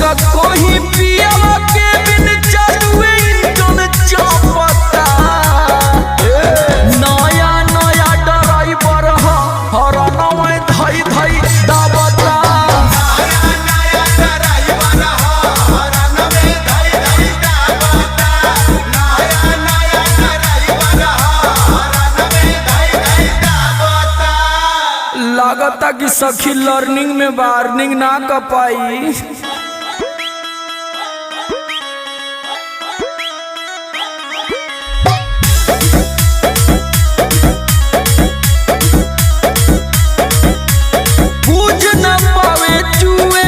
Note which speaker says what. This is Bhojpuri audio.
Speaker 1: का कोई पिया के बिन चलुए इंजन चापता। नया नया ड्राइवर हरनवा धई धई दाबता। लागता कि सखी लर्निंग में वार्निंग ना कर पाई। पूछ न पावे चुए